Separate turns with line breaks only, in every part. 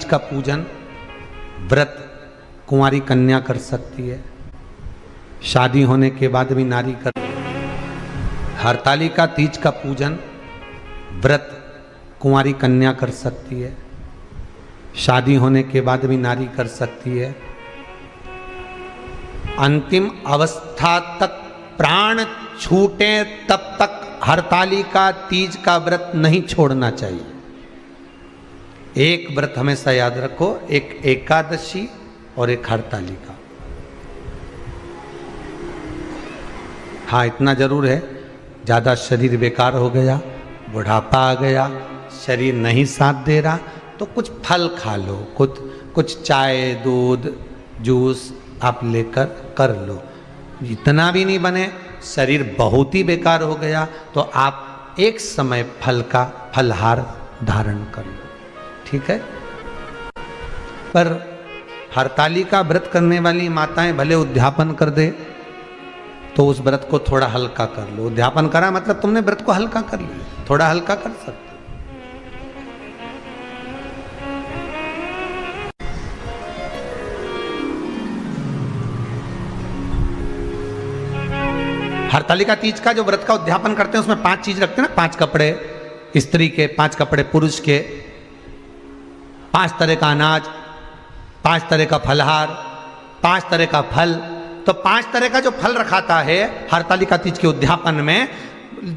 का पूजन व्रत कुंवारी कन्या कर सकती है, शादी होने के बाद भी नारी कर। हरतालिका तीज का पूजन व्रत कुंवारी कन्या कर सकती है, शादी होने के बाद भी नारी कर सकती है। अंतिम अवस्था तक प्राण छूटे तब तक हरतालिका तीज का व्रत नहीं छोड़ना चाहिए। एक व्रत हमेशा याद रखो, एक एकादशी और एक हरतालिका। हाँ, इतना जरूर है, ज़्यादा शरीर बेकार हो गया, बुढ़ापा आ गया, शरीर नहीं साथ दे रहा, तो कुछ फल खा लो, कुछ चाय दूध जूस आप लेकर कर लो। इतना भी नहीं बने, शरीर बहुत ही बेकार हो गया, तो आप एक समय फल का फलहार धारण कर लो, ठीक है। पर हरतालिका व्रत करने वाली माताएं भले उद्यापन कर दे तो उस व्रत को थोड़ा हल्का कर लो। उद्यापन करा मतलब तुमने व्रत को हल्का कर लिया, थोड़ा हल्का कर सकते। हरतालिका तीज का जो व्रत का उद्यापन करते हैं उसमें 5 चीज रखते हैं ना, 5 कपड़े स्त्री के, 5 कपड़े पुरुष के, 5 तरह का अनाज, 5 तरह का फलहार, 5 तरह का फल। तो 5 तरह का जो फल रखाता है हरतालिका तीज के उद्यापन में,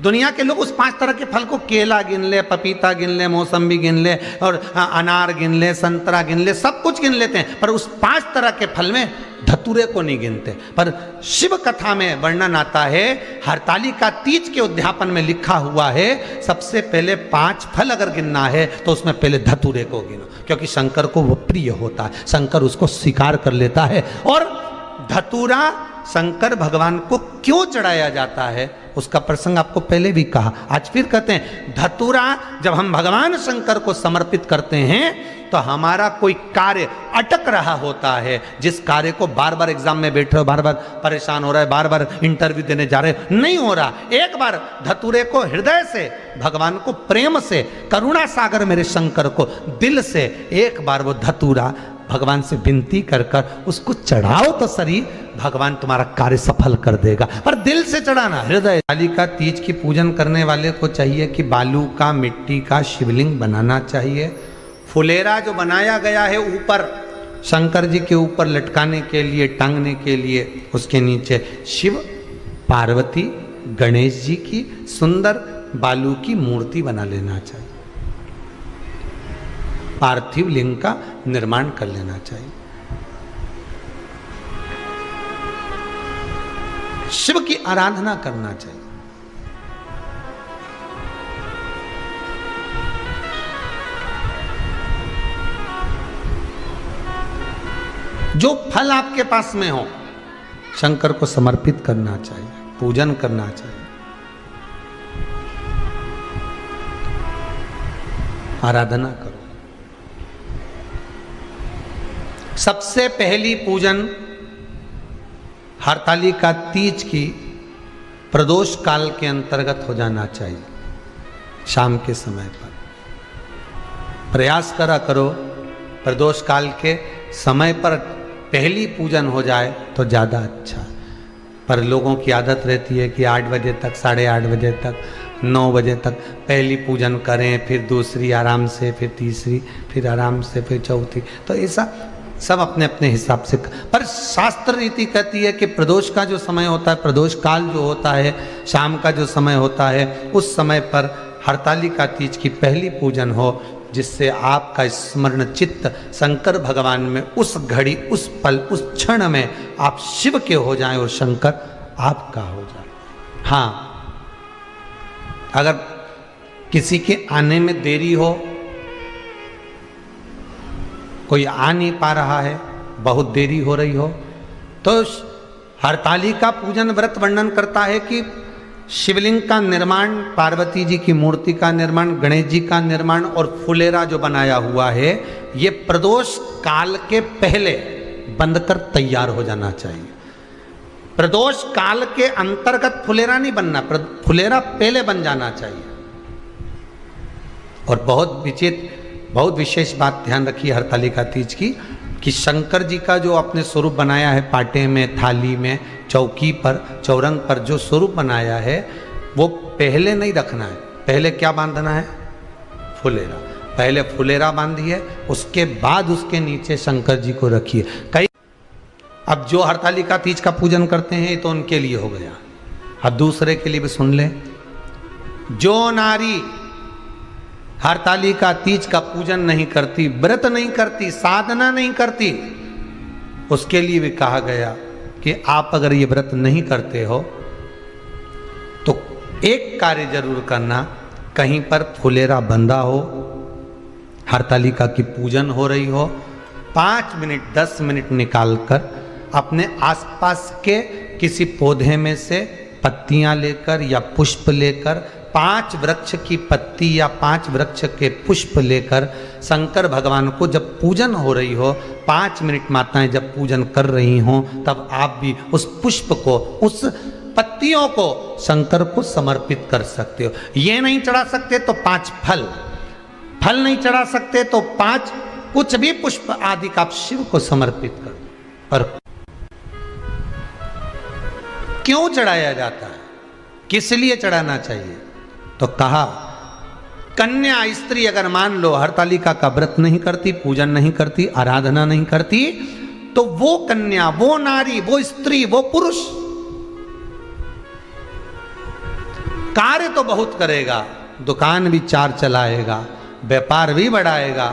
दुनिया के लोग उस 5 तरह के फल को केला गिन ले, पपीता गिन ले, मौसम्बी गिन ले और अनार गिन ले, संतरा गिन ले, सब कुछ गिन लेते हैं, पर उस 5 तरह के फल में धतूरे को नहीं गिनते। पर शिव कथा में वर्णन आता है, हरतालिका तीज के उद्यापन में लिखा हुआ है, सबसे पहले 5 फल अगर गिनना है तो उसमें पहले धतूरे को गिनो, क्योंकि शंकर को वो प्रिय होता है, शंकर उसको स्वीकार कर लेता है। और धतूरा शंकर भगवान को क्यों चढ़ाया जाता है उसका प्रसंग आपको पहले भी कहा, आज फिर कहते हैं। धतूरा जब हम भगवान शंकर को समर्पित करते हैं तो हमारा कोई कार्य अटक रहा होता है, जिस कार्य को बार बार एग्जाम में बैठ रहे हो, बार बार परेशान हो रहा है, बार बार इंटरव्यू देने जा रहे हो, नहीं हो रहा, एक बार धतूरे को हृदय से भगवान को प्रेम से, करुणा सागर मेरे शंकर को दिल से एक बार वो धतूरा भगवान से विनती कर कर उसको चढ़ाओ तो सही, भगवान तुम्हारा कार्य सफल कर देगा। पर दिल से चढ़ाना, हृदय। हरतालिका तीज की पूजन करने वाले को चाहिए कि बालू का, मिट्टी का शिवलिंग बनाना चाहिए। फुलेरा जो बनाया गया है ऊपर शंकर जी के ऊपर लटकाने के लिए, टांगने के लिए, उसके नीचे शिव पार्वती गणेश जी की सुंदर बालू की मूर्ति बना लेना चाहिए, पार्थिव लिंग का निर्माण कर लेना चाहिए। शिव की आराधना करना चाहिए। जो फल आपके पास में हो शंकर को समर्पित करना चाहिए, पूजन करना चाहिए, आराधना करो। सबसे पहली पूजन हरतालिका तीज की प्रदोष काल के अंतर्गत हो जाना चाहिए, शाम के समय पर। प्रयास करा करो प्रदोष काल के समय पर पहली पूजन हो जाए तो ज़्यादा अच्छा। पर लोगों की आदत रहती है कि 8 बजे तक, 8:30 बजे तक, 9 बजे तक पहली पूजन करें, फिर दूसरी आराम से, फिर तीसरी, फिर आराम से, फिर चौथी। तो ऐसा सब अपने अपने हिसाब से। पर शास्त्र रीति कहती है कि प्रदोष का जो समय होता है, प्रदोष काल जो होता है, शाम का जो समय होता है, उस समय पर हरतालिका तीज की पहली पूजन हो, जिससे आपका स्मरण चित्त शंकर भगवान में उस घड़ी, उस पल, उस क्षण में आप शिव के हो जाएं और शंकर आपका हो जाए। हाँ, अगर किसी के आने में देरी हो, कोई आ नहीं पा रहा है, बहुत देरी हो रही हो, तो हरतालिका पूजन व्रत वर्णन करता है कि शिवलिंग का निर्माण, पार्वती जी की मूर्ति का निर्माण, गणेश जी का निर्माण और फुलेरा जो बनाया हुआ है, ये प्रदोष काल के पहले बंद कर तैयार हो जाना चाहिए। प्रदोष काल के अंतर्गत फुलेरा नहीं बनना, फुलेरा पहले बन जाना चाहिए। और बहुत विचित्र बहुत विशेष बात ध्यान रखिए हरतालिका तीज की, कि शंकर जी का जो अपने स्वरूप बनाया है, पाटे में, थाली में, चौकी पर, चौरंग पर जो स्वरूप बनाया है, वो पहले नहीं रखना है। पहले क्या बांधना है? फुलेरा। पहले फुलेरा बांधिए, उसके बाद उसके नीचे शंकर जी को रखिए। कई अब जो हरतालिका तीज का पूजन करते हैं तो उनके लिए हो गया, अब दूसरे के लिए भी सुन ले। जो नारी हरतालिका तीज का पूजन नहीं करती, व्रत नहीं करती, साधना नहीं करती, उसके लिए भी कहा गया कि आप अगर ये व्रत नहीं करते हो तो एक कार्य जरूर करना, कहीं पर फुलेरा बंधा हो, हरतालिका की पूजन हो रही हो, 5 मिनट 10 मिनट निकालकर अपने आसपास के किसी पौधे में से पत्तियां लेकर या पुष्प लेकर, 5 वृक्ष की पत्ती या 5 वृक्ष के पुष्प लेकर शंकर भगवान को जब पूजन हो रही हो, 5 मिनट माताएं जब पूजन कर रही हों, तब आप भी उस पुष्प को, उस पत्तियों को शंकर को समर्पित कर सकते हो। ये नहीं चढ़ा सकते तो 5 फल, फल नहीं चढ़ा सकते तो 5 कुछ भी पुष्प आदि का आप शिव को समर्पित कर दो। और क्यों चढ़ाया जाता है, किस लिए चढ़ाना चाहिए? तो कहा कन्या स्त्री अगर मान लो हरतालिका का व्रत नहीं करती, पूजन नहीं करती, आराधना नहीं करती, तो वो कन्या, वो नारी, वो स्त्री, वो पुरुष कार्य तो बहुत करेगा, दुकान भी 4 चलाएगा, व्यापार भी बढ़ाएगा,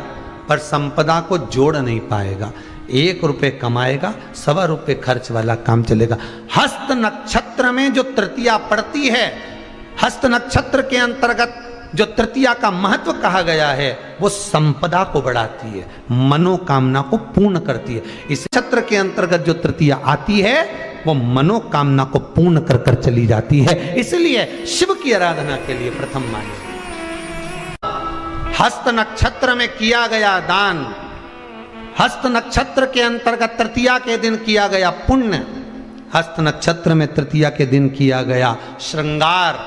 पर संपदा को जोड़ नहीं पाएगा। 1 रुपये कमाएगा, 1.25 रुपये खर्च वाला काम चलेगा। हस्त नक्षत्र में जो तृतीया पड़ती है, हस्त नक्षत्र के अंतर्गत जो तृतीया का महत्व कहा गया है, वो संपदा को बढ़ाती है, मनोकामना को पूर्ण करती है। इस नक्षत्र के अंतर्गत जो तृतीया आती है वो मनोकामना को पूर्ण कर कर चली जाती है। इसलिए शिव की आराधना के लिए प्रथम माने। हस्त नक्षत्र में किया गया दान, हस्त नक्षत्र के अंतर्गत तृतीया के दिन किया गया पुण्य, हस्त नक्षत्र में तृतीया के दिन किया गया श्रृंगार,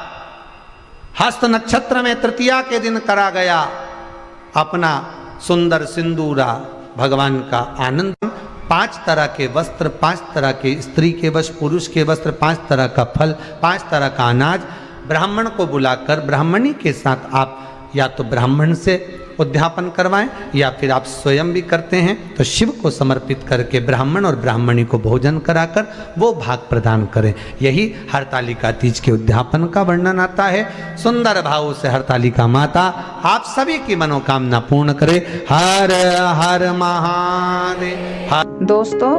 हस्त नक्षत्र में तृतीया के दिन करा गया अपना सुंदर सिंदूरा, भगवान का आनंद, 5 तरह के वस्त्र, 5 तरह के स्त्री के वस्त्र, पुरुष के वस्त्र, 5 तरह का फल, 5 तरह का अनाज, ब्राह्मण को बुलाकर ब्राह्मणी के साथ आप या तो ब्राह्मण से उद्यापन करवाएं या फिर आप स्वयं भी करते हैं तो शिव को समर्पित करके ब्राह्मण और ब्राह्मणी को भोजन कराकर वो भाग प्रदान करें। यही हरतालिका तीज के उद्यापन का वर्णन आता है। सुंदर भाव से हरतालिका माता आप सभी की मनोकामना पूर्ण करे। हर हर महादेव।
दोस्तों